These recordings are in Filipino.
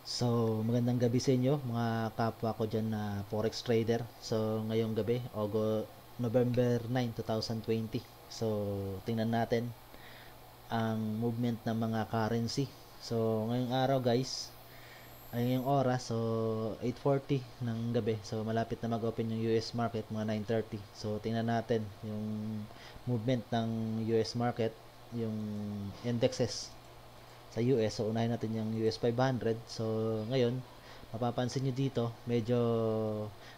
So, magandang gabi sa inyo, mga kapwa ko dyan na forex trader. So, ngayong gabi, November 9, 2020. So, tingnan natin ang movement ng mga currency. So, ngayong araw guys, ay ngayong oras, so 8:40 ng gabi. So, malapit na mag-open yung US market, mga 9:30. So, tingnan natin yung movement ng US market, yung indexes sa US. So, unahin natin yung US 500. So, ngayon, mapapansin nyo dito, medyo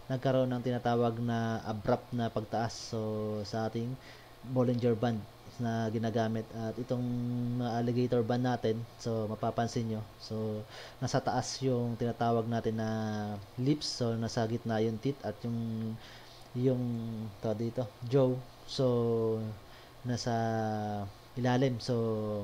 nagkaroon ng tinatawag na abrupt na pagtaas. So, sa ating Bollinger Band na ginagamit. At itong alligator band natin, so mapapansin nyo, so nasa taas yung tinatawag natin na lips. So, nasa gitna yung teeth at yung dito, jaw. So, nasa ilalim. So,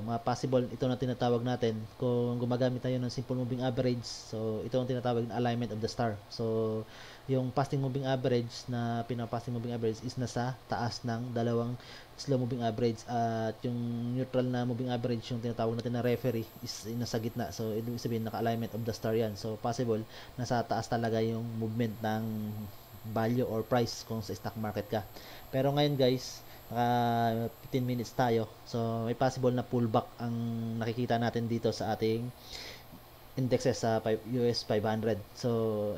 mga possible, ito na tinatawag natin. Kung gumagamit tayo ng simple moving average, so ito ang tinatawag na alignment of the star. So, yung fasting moving average na pinaka-fasting moving average is nasa taas ng dalawang slow moving average, at yung neutral na moving average, yung tinatawag natin na referee, is nasa gitna. So, ibig sabihin naka-alignment of the star yan. So, possible nasa taas talaga yung movement ng value or price kung sa stock market ka. Pero ngayon guys, 15 minutes tayo. So, may possible na pullback ang nakikita natin dito sa ating indexes sa US 500. So,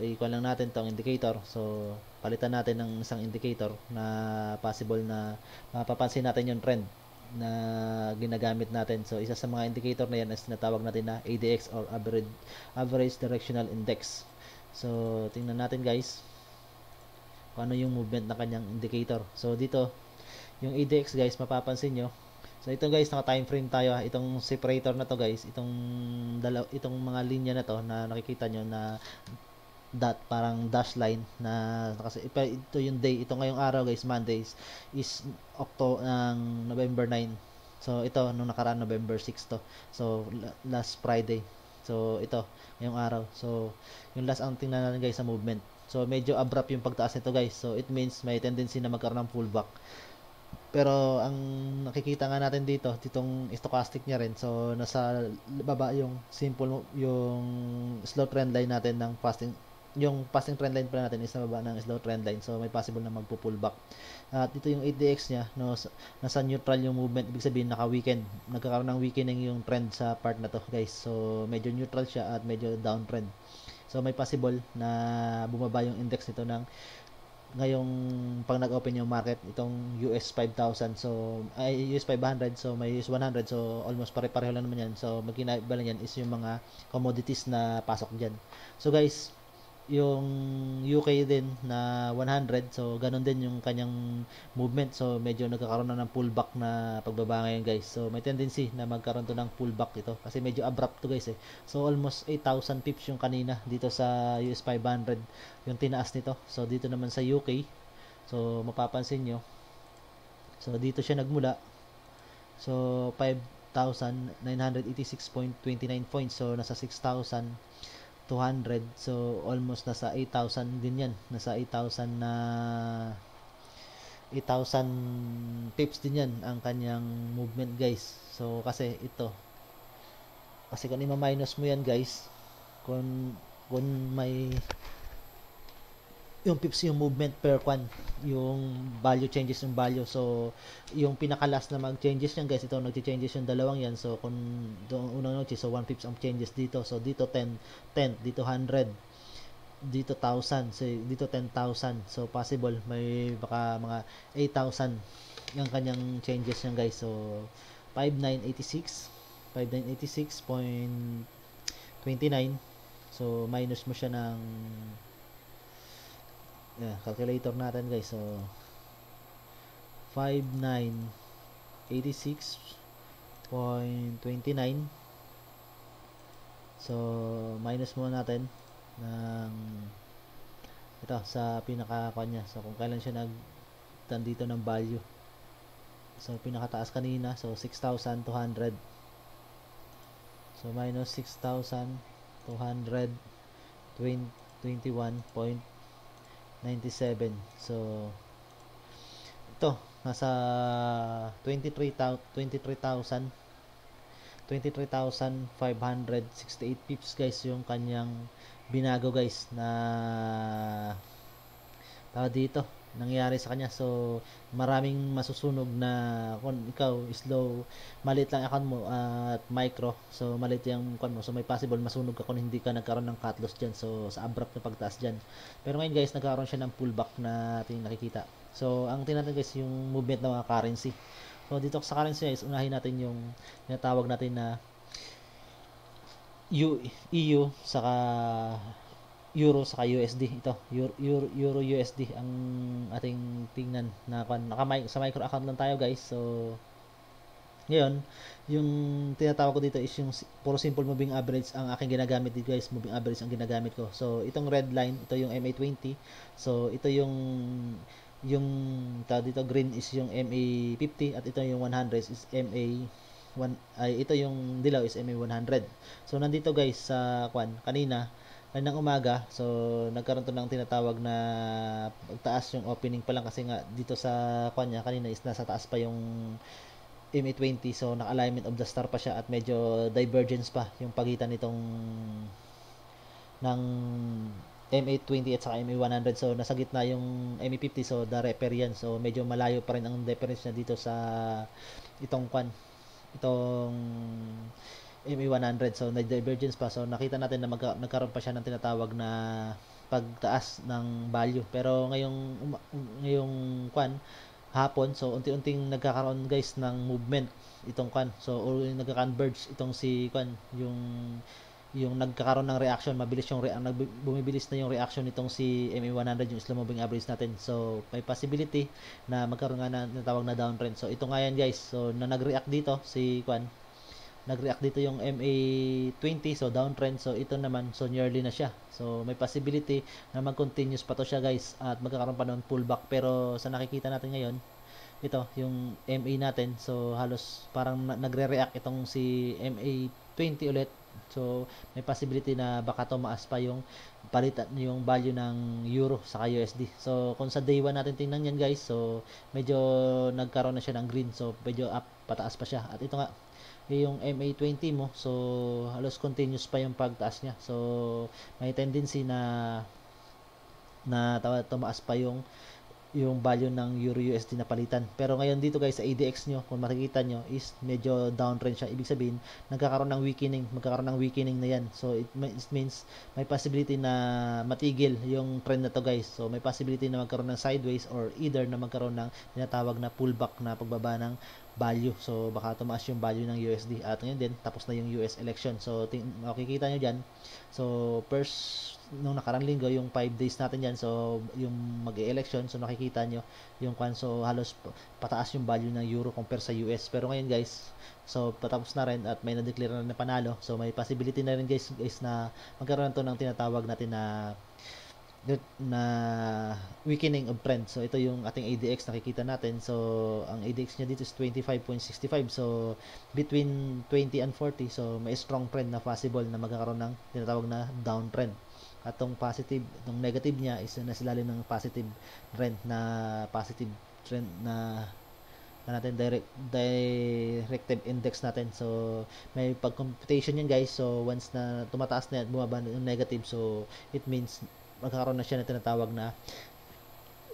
ikuha lang natin tong indicator. So, palitan natin ng isang indicator na possible na mapapansin natin yung trend na ginagamit natin. So, isa sa mga indicator na yan is tinatawag natin na ADX or Average Directional Index. So, tingnan natin guys kung ano yung movement ng kanyang indicator. So, dito, yung ADX guys, mapapansin nyo. So ito guys, naka time frame tayo. Itong separator na to guys, itong mga linya na to na nakikita nyo na dot, parang dash line na kasi ito yung day. Ito ngayong araw guys, Mondays is November 9. So ito nung nakaraan November 6 to. So last Friday. So ito ngayong araw. So yung last ang tingnan natin guys sa movement. So medyo abrupt yung pagtaas nito guys. So it means may tendency na magkaroon ng pullback. Pero ang nakikita nga natin dito, ditong stochastic niya rin. So nasa baba yung simple yung slow trend line natin ng fasting, yung fasting trend line pa natin is nababa ng slow trend line. So may possible na magpo-pullback. At ito yung 8DX niya, no, nasa neutral yung movement. Ibig sabihin naka-weekend. Nagkakaroon ng weakening yung trend sa part na to, guys. So medyo neutral siya at medyo downtrend. So may possible na bumaba yung index nito ng ngayong pag nag-open yung market, itong US 5,000, so ay US 500, so may US 100, so almost pare-pareho lang naman yan. So magkinaiba lang yan is yung mga commodities na pasok dyan. So guys, yung UK din na 100, so ganun din yung kanyang movement. So medyo nagkakaroon na ng pullback na pagbaba ngayon guys. So may tendency na magkaroon to ng pullback ito kasi medyo abrupt to guys eh. So almost 8,000 pips yung kanina dito sa US 500 yung tinaas nito. So dito naman sa UK, so mapapansin nyo, so dito siya nagmula. So 5,986.29 points, so nasa 6,200. So almost nasa 8,000 din yan. Nasa 8,000 na 8,000 pips din yan ang kanyang movement guys. So kasi ito, kasi kung i-minus mo yan guys, kung may yung pips yung movement per kwan, yung value changes yung value. So yung pinaka last na mag changes yan guys, ito nagche-changes yung dalawang yan. So kung doon unang noche, so 1 pips ang changes dito. So dito 10, 10, dito 100, dito 1,000, so dito 10,000. So possible may baka mga 8,000 yung kanyang changes yan guys. So 5,986, 5,986.29. So minus mo siya ng calculator natin guys. So 5,986.29. So minus mo natin ng ito sa pinaka kanya. So kung kailan siya nagtandito ng value. So pinakataas kanina, so 6,200. So minus 6,221.97. So ito nasa 23,000 23,568 pips guys yung kanyang binago guys na tao dito nangyari sa kanya. So maraming masusunog na kung ikaw slow, maliit lang account mo at micro, so maliit yung account mo, so may possible masunog ka kung hindi ka nagkaroon ng cut loss dyan, so sa abrupt na pagtaas dyan. Pero ngayon guys, nagkaroon siya ng pullback na ating nakikita. So ang tingnan natin guys yung movement ng mga currency. So dito sa currency guys, unahin natin yung tinatawag natin na EU saka Euro saka USD. Ito Euro USD ang ating tingnan na sa micro account lang tayo guys. So ngayon yung tinatawag ko dito is yung puro simple moving average ang aking ginagamit dito guys. Moving average ang ginagamit ko. So itong red line, ito yung MA20. So ito yung dito green is yung MA50 at ito yung 100 is ito yung dilaw is MA100. So nandito guys sa kanina ng umaga, so nagkaroon to ng tinatawag na pagtaas yung opening pa lang kasi nga dito sa kanina is nasa taas pa yung MA20, so naka-alignment of the star pa siya at medyo divergence pa yung pagitan nitong ng MA20 at saka MA100. So nasa gitna yung MA50, so the repair yan, so medyo malayo pa rin ang difference niya dito sa itong MA100. So nag-divergence pa, so nakita natin na nagkaroon pa siya ng tinatawag na pagtaas ng value. Pero ngayong hapon, so unti-unting nagkakaroon guys ng movement itong so nagka-converge itong yung nagkakaroon ng reaction, mabilis yung bumibilis na yung reaction nitong si MA100, yung slow moving average natin. So may possibility na magkaroon nga na tinatawag na downtrend. So ito nga yan guys, so na nag-react dito nag-react dito yung MA20, so downtrend. So ito naman, so nearly na siya, so may possibility na mag-continuous pa to siya guys at magkakaroon pa ng pullback. Pero sa nakikita natin ngayon, ito yung MA natin, so halos parang nagre-react itong si MA20 ulit. So may possibility na baka tumaas pa yung palitan yung value ng euro saka USD. So kung sa day 1 natin tingnan yan guys, so medyo nagkaroon na siya ng green, so medyo up, pataas pa siya. At ito nga yung MA20 mo, so halos continuous pa yung pagtaas niya, so may tendency na tumaas pa yung value ng Euro USD na palitan. Pero ngayon dito guys sa ADX nyo, kung makikita nyo is medyo downtrend siya. Ibig sabihin magkakaroon ng weakening na yan. So it means may possibility na matigil yung trend na to guys. So may possibility na magkaroon ng sideways or either na magkaroon ng tinatawag na pullback na pagbaba ng value. So baka tumaas yung value ng USD. At ngayon din tapos na yung US election. So makikita nyo dyan. So first nung nakarang linggo, yung 5 days natin yan, so yung mag-e-election, so nakikita nyo yung so halos pataas yung value ng euro compare sa US. Pero ngayon guys, so patapos na rin at may na-declare na panalo, so may possibility na rin guys na magkaroon to ng tinatawag natin na weakening of trend. So ito yung ating ADX nakikita natin. So ang ADX niya dito is 25.65. So between 20 and 40, so may strong trend na possible na magkakaroon ng tinatawag na downtrend. At tong positive, tong negative niya is nasa ilalim ng positive trend na natin directive index natin. So may pag-computation yan guys. So once na tumataas na bumaba yung negative, so it means magkakaroon na siya na tinatawag na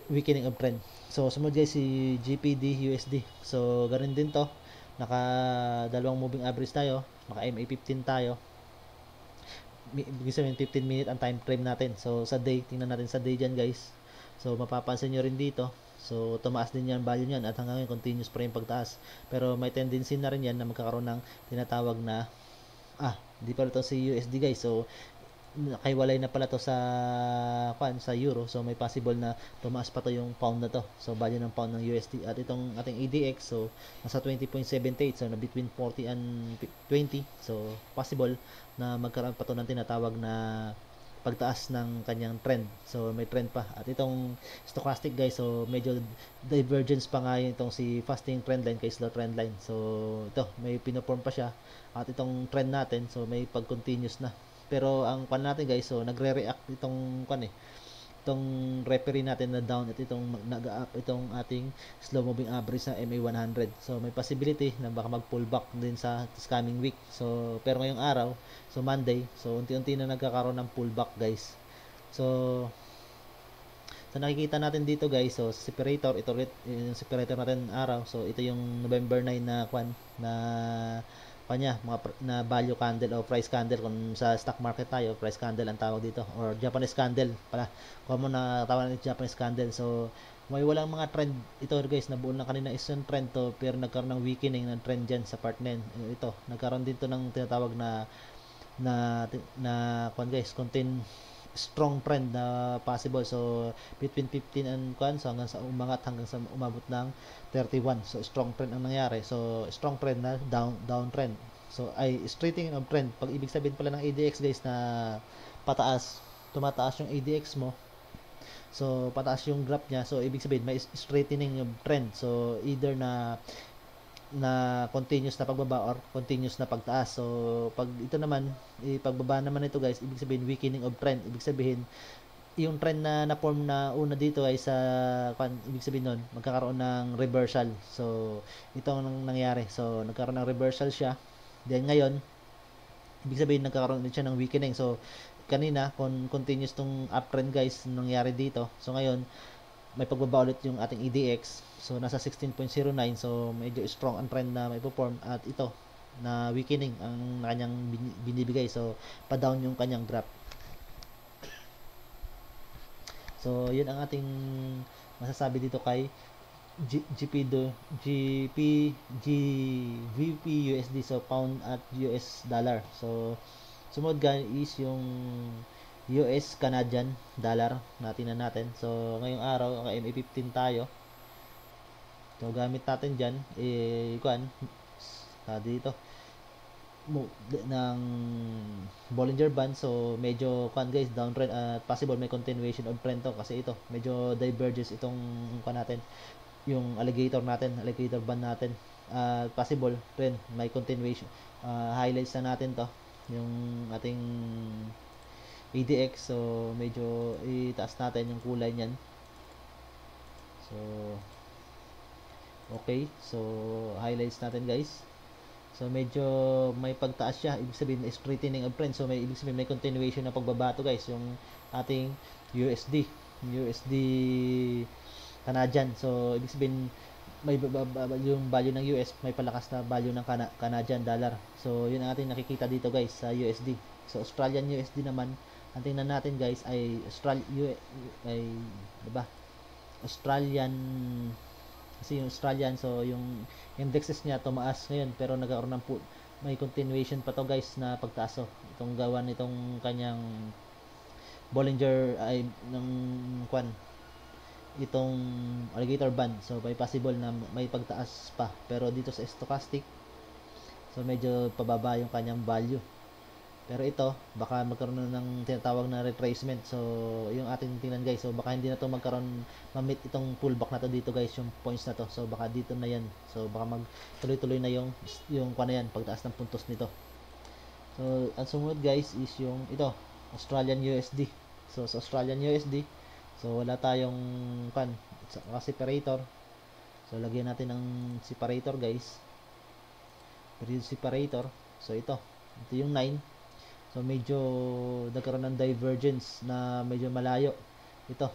weakening of trend. So sumunod guys si GPD USD. So ganun din to, naka dalawang moving average tayo, naka MA15 tayo. Ibig sabihin 15 minute ang time frame natin. So sa day, tingnan natin sa day dyan guys. So mapapansin nyo rin dito, so tumaas din yan value nyan at hanggang ngayon continuous pa rin pagtaas. Pero may tendency na rin yan na magkakaroon ng tinatawag na di pala ito si USD guys. So nakaiwalay na pala to sa euro. So may possible na tumaas pa to yung pound na to. So value ng pound ng USD. At itong ating ADX, so nasa 20.78, so na between 40 and 20. So possible na magkaroon pa to ng tinatawag na pagtaas ng kanyang trend. So may trend pa. At itong stochastic guys, so medyo divergence pa nga itong si fasting trend line kay slow trend line. So ito may pinoform pa siya. At itong trend natin, so may pag continuous na. Pero ang natin guys, so nagre-react itong itong referee natin na down at itong nag-up itong ating slow moving average na MA100. So may possibility na baka mag-pullback din sa this coming week. So pero ngayong araw, so Monday, so unti-unti na nagkakaroon ng pullback guys. So nakikita natin dito guys, so separator, ito ulit yung separator natin araw. So ito yung November 9 na na kanya na value candle o price candle. Kung sa stock market tayo, price candle ang tawag dito, or Japanese candle pala, common na tawag natin Japanese candle. So may walang mga trend ito guys, nabuo lang kanina is yung trend to, pero nagkaroon ng weakening ng trend dyan sa part 9. Ito nagkaroon dito ng tinatawag na guys, contain strong trend na possible. So between 15 and so hanggang sa umangat hanggang sa umabot ng 31. So strong trend ang nangyari. So strong trend na down trend. So ay straightening of trend. Pag ibig sabihin pala ng ADX guys na pataas, tumataas yung ADX mo. So pataas yung graph niya. So ibig sabihin may straightening of trend. So either na continuous na pagbaba or continuous na pagtaas. So pag ito naman, pagbaba naman ito guys, ibig sabihin weakening of trend. Ibig sabihin yung trend na na-form na una dito ay sa ibig sabihin nun, magkakaroon ng reversal. So ito ang nangyari. So nagkaroon ng reversal siya. Then ngayon, ibig sabihin nagkakaroon din siya ng weakening. So kanina, continuous tong uptrend guys nangyari dito. So ngayon, may pagbaba ulit yung ating EDX. So nasa 16.09. So medyo strong ang trend na may perform, at ito na weakening ang kanyang binibigay. So pa-down yung kanyang graph. So yun ang ating masasabi dito kay VP USD, so pound at US dollar. So sumunod guys is yung US Canadian dollar natin natin. So ngayong araw MA15 tayo. So gamit natin diyan dito ng Bollinger Band. So medyo guys, downtrend at possible may continuation of trend to, kasi ito medyo diverges itong natin, yung alligator band natin. Possible trend may continuation. Highlights na natin to yung ating ADX. So medyo itaas natin yung kulay niyan. So okay, so highlights natin guys. So medyo may pagtaas siya, ibig sabihin straightening of trend. So ibig sabihin may continuation na pagbaba to guys, yung ating USD Canadian. So ibig sabihin may yung value ng US, may palakas na value ng Canadian dollar. So yun ang ating nakikita dito guys sa USD. So Australian USD naman, ang tingnan natin guys ay diba? Australian, kasi yung Australian, so yung indexes niya tumaas ngayon, pero nagkaroon ng may continuation pa to guys na pagtaas. So itong gawa nitong kanyang Bollinger ay ng itong alligator band. So may possible na may pagtaas pa, pero dito sa stochastic, so medyo pababa yung kanyang value. Pero ito, baka magkaroon na ng tinatawag na retracement. So, yung ating tingnan guys. So, baka hindi na to magkaroon, ma-meet itong pullback na to dito guys, yung points na to. So, baka dito na yan. So, baka magtuloy-tuloy na yung na yan, pagtaas ng puntos nito. So, ang sumunod guys is yung ito, Australian USD. So, sa Australian USD, so wala tayong separator. So, lagyan natin ng separator guys. Period separator. So, ito yung 9. So medyo nagkaroon ng divergence na medyo malayo. Ito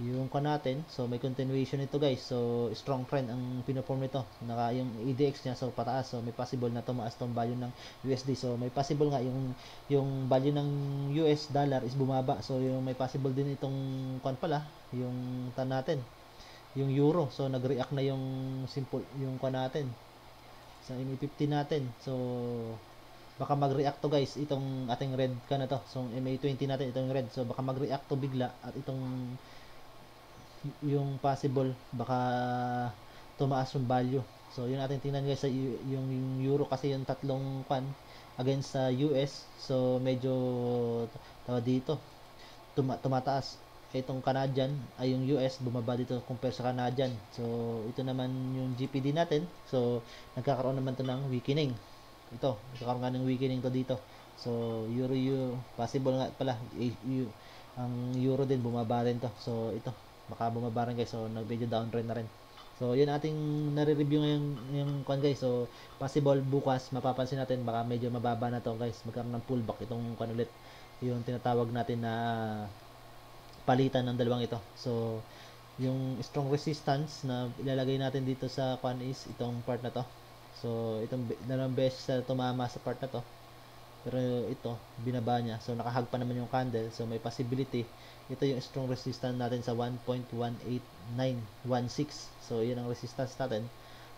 yung natin. So may continuation ito guys. So strong trend ang pinoform nito. Yung EDX niya so pataas. So may possible na tumaas tong value ng USD. So may possible nga yung value ng US dollar is bumaba. So yung may possible din itong yung natin, yung euro. So nag-react na yung simple yung natin sa MA15 natin. So baka mag-react to guys itong ating red na to. So MA20 natin itong red. So baka mag-react to bigla, at itong yung possible baka tumaas yung value. So yun natin tingnan guys sa yung euro, kasi yung tatlong against sa US. So medyo dito tumataas. Itong Canadian ay yung US bumaba dito compare sa Canadian. So ito naman yung GPD natin. So nagkakaroon naman to ng weakening. Nagkakaroon nga ng weakening to dito. So euro possible nga pala ang euro din bumaba rin to. So ito, baka bumaba rin guys. So nag-video downtrend na rin. So yun ating nare-review ngayon yung kwan guys. So possible bukas mapapansin natin baka medyo mababa na to guys. Magkaroon ng pullback itong kwan ulit. Yung tinatawag natin na palitan ng dalawang ito. So yung strong resistance na ilalagay natin dito sa kwan is itong part na to. So itong dalawang beses na tumama sa part na to. Pero ito, binaba niya. So, nakahag pa naman yung candle. So, may possibility. Ito yung strong resistance natin sa 1.18916. So, yun ang resistance natin.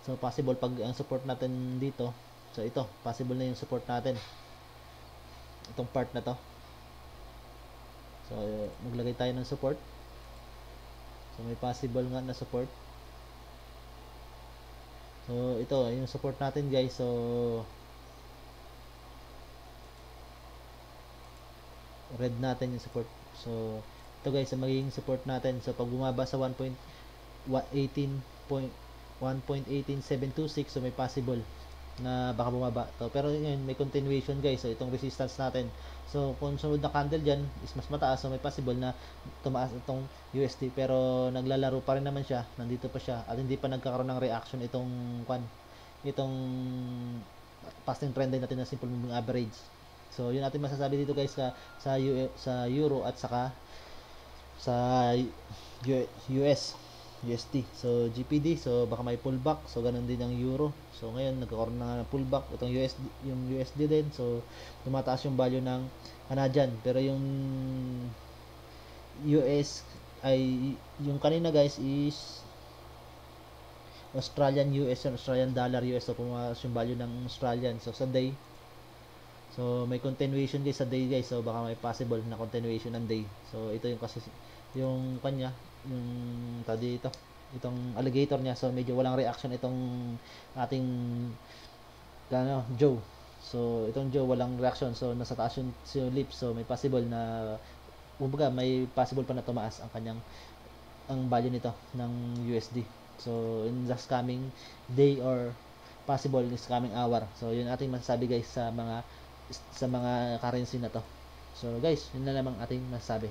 So, possible pag ang support natin dito. So, ito, possible na yung support natin. Itong part na to. So, maglagay tayo ng support. So, may possible nga na support. So, ito, yung support natin guys. So, red natin yung support. So, ito guys, ang magiging support natin. So, pag bumaba sa 1.18726, so may possible na baka bumaba to. Pero yun, may continuation guys. So, itong resistance natin. So, kung sunod na candle dyan is mas mataas. So, may possible na tumaas itong USD. Pero, naglalaro pa rin naman siya. Nandito pa siya. At hindi pa nagkakaroon ng reaction itong fasting trend line natin na simple moving average. So, yun natin masasabi dito guys sa euro at saka sa US USD. So, GPD, so baka may pullback. So, ganun din ang euro. So, ngayon nagkakaroon na ng pullback itong USD din. So, tumataas yung value ng Canadian. Pero yung US ay yung kanina guys is Australian US and Australian dollar US. So, pumakas yung value ng Australian. So, sa day, so may continuation guys sa day guys. So baka may possible na continuation ng day. So ito yung kasi yung kanya, yung tadi itong alligator niya. So medyo walang reaction itong ating Joe. So itong Joe walang reaction. So nasa taas yung lips. So may possible na may possible pa na tumaas ang kanyang value nito ng USD. So in the coming day or possible this coming hour. So yun ating masasabi guys sa mga currency na to. So guys, yun na lamang ating masasabi.